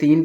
3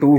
2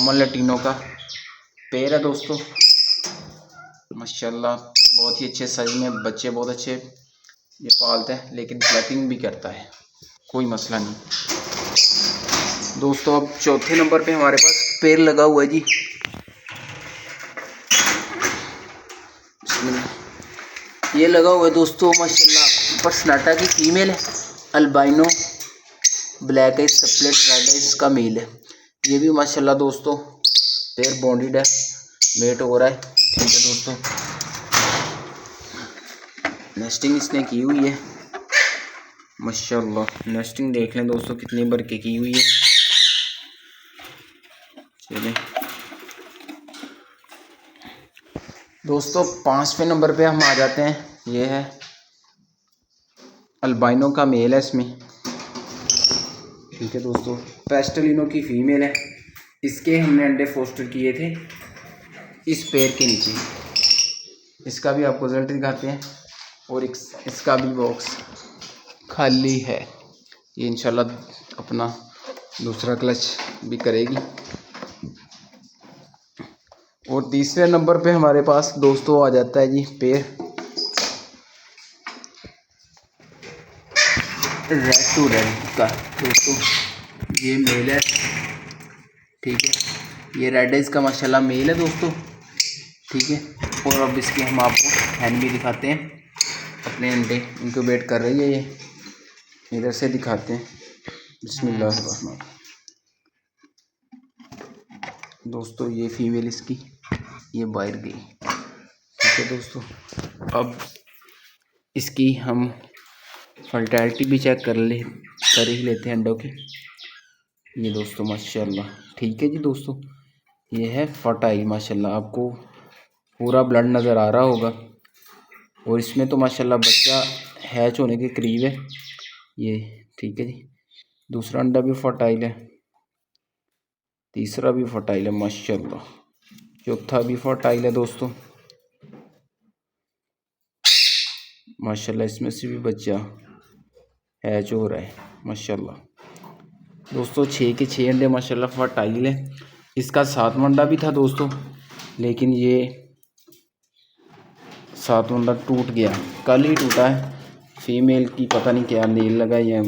common Latino का pair है दोस्तों। माशाल्लाह बहुत ही अच्छे साइज में, बच्चे बहुत अच्छे ये पालते हैं, लेकिन फ्लैपिंग भी करता है, कोई मसला नहीं दोस्तों। अब चौथे नंबर पे हमारे पास पेयर लगा हुआ है जी। ये लगा हुआ है दोस्तों माशाल्लाह पर्सनाटा की फीमेल है, albino black eyes split red eyes का मेल है। ये भी माशाल्लाह दोस्तों पेयर बॉन्डेड है, मेट हो रहा है। ठीक है दोस्तों, नेस्टिंग इसने की हुई है माशाल्लाह। नेस्टिंग देख लें दोस्तों कितनी बरके की हुई है। चलिए दोस्तों 5वें नंबर पे हम आ जाते हैं। ये है अल्बाइनो का मेल है इसमें। ठीक है दोस्तों, पेस्टलिनो की फीमेल है। इसके हमने अंडे फोस्टर किए थे इस पेयर के नीचे। इसका भी आपको रिजल्ट दिखाते हैं, और इसका भी बॉक्स खाली है। ये इंशाल्लाह अपना दूसरा क्लच भी करेगी। और तीसरे नंबर पे हमारे पास दोस्तों आ जाता है जी पेयर रेड टू रेड का दोस्तों। ये मेल है, ठीक है। ये रेड है इसका माशाल्लाह मेल है दोस्तों, ठीक है। और अब इसके हम आपको हैन भी दिखाते हैं। अपने अंडे इंक्यूबेट कर रही है ये, इधर से दिखाते हैं। बिस्मिल्लाह दोस्तों, ये फीमेल इसकी ये बाहर गई। ठीक है दोस्तों, अब इसकी हम फर्टिलिटी भी चेक कर ही लेते हैं अंडों की। ये दोस्तों माशाल्लाह ठीक है जी दोस्तों, ये है फर्टाइल माशाल्लाह। आपको पूरा ब्लड नज़र आ रहा होगा, और इसमें तो माशाल्लाह बच्चा हैच होने के करीब है ये। ठीक है जी, दूसरा अंडा भी फर्टाइल है, तीसरा भी फर्टाइल है माशाल्लाह, चौथा भी फर्टाइल है दोस्तों माशाल्लाह। इसमें से भी बच्चा हैच हो रहा है माशाल्लाह दोस्तों। 6 के 6 अंडे माशाल्लाह फर्टाइल है। इसका 7वां अंडा भी था दोस्तों, लेकिन ये 7वां अंडा टूट गया, कल ही टूटा है। फीमेल की पता नहीं क्या नील लगा है या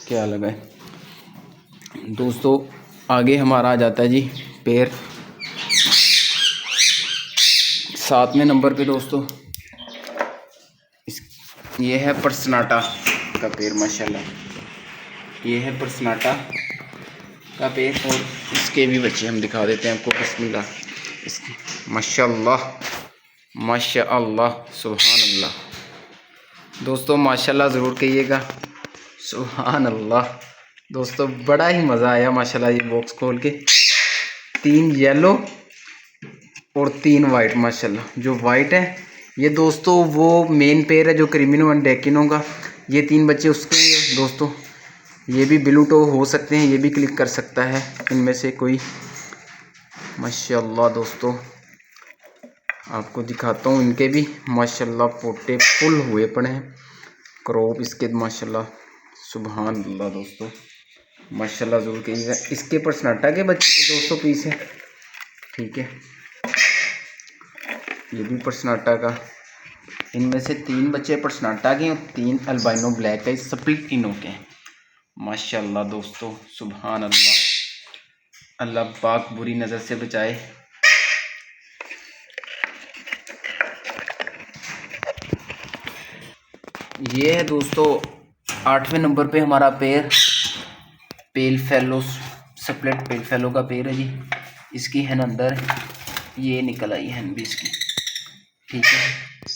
क्या लगा है दोस्तों। आगे हमारा आ जाता है जी पेयर 7वें नंबर पे दोस्तों। ये है पर्सनाटा का पेयर माशाल्लाह। ये है पर्सनाटा का पेयर, और इसके भी बच्चे हम दिखा देते हैं आपको। बिस्मिल्लाह, इसकी माशाल्लाह माशाल्लाह सुभान अल्लाह दोस्तों, माशाल्लाह ज़रूर कहिएगा सुभान अल्लाह दोस्तों। बड़ा ही मज़ा आया माशाल्लाह ये बॉक्स खोल के। 3 येलो और 3 वाइट माशाल्लाह। जो वाइट है ये दोस्तों वो मेन पेयर है जो क्रिमिनो एंड डेकिनो का। ये 3 बच्चे उसके हैं दोस्तों। ये भी ब्लूटो हो सकते हैं, ये भी क्लिक कर सकता है इनमें से कोई माशाल्लाह दोस्तों। आपको दिखाता हूँ इनके भी माशाल्लाह पोटे फुल हुए पड़े हैं, क्रॉप इसके माशाल्लाह सुभान अल्लाह दोस्तों माशाल्लाह ज़रूर कहिएगा। इसके पर्सनाटा के बच्चे 200 पीस है, ठीक है। ये भी पर्सनाटा का, इनमें से 3 बच्चे पर्सनाटा के और 3 अल्बाइनो ब्लैक आइज स्प्लिट इनो के माशाल्लाह दोस्तों सुभान अल्लाह। अल्लाह पाक बुरी नज़र से बचाए। ये है दोस्तों 8वें नंबर पे हमारा पेयर पेल फेलो स्प्लिट पेल फेलो का पेयर है जी। इसकी हैन अंदर ये निकल आई हैन भी इसकी, ठीक है।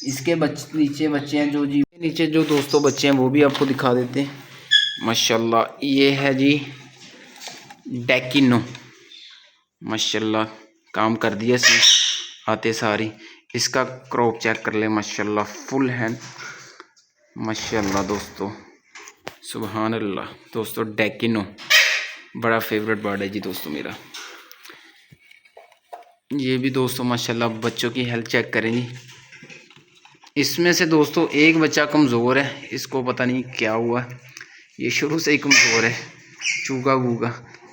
इसके नीचे बच्चे हैं जो जी, नीचे जो दोस्तों बच्चे हैं वो भी आपको दिखा देते हैं माशाल्लाह। ये है जी डेकिनो माशाल्लाह, काम कर दिया इसने आते सारी। इसका क्रॉप चेक कर ले माशाल्लाह, फुल है माशाल्लाह दोस्तों सुभान अल्लाह दोस्तों। डेकिनो बड़ा फेवरेट बर्ड है जी दोस्तों मेरा। ये भी दोस्तों माशाल्लाह बच्चों की हेल्थ चेक करें जी। इसमें से दोस्तों एक बच्चा कमज़ोर है, इसको पता नहीं क्या हुआ, ये शुरू से ही कमज़ोर है, चूगा वूगा,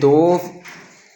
2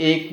1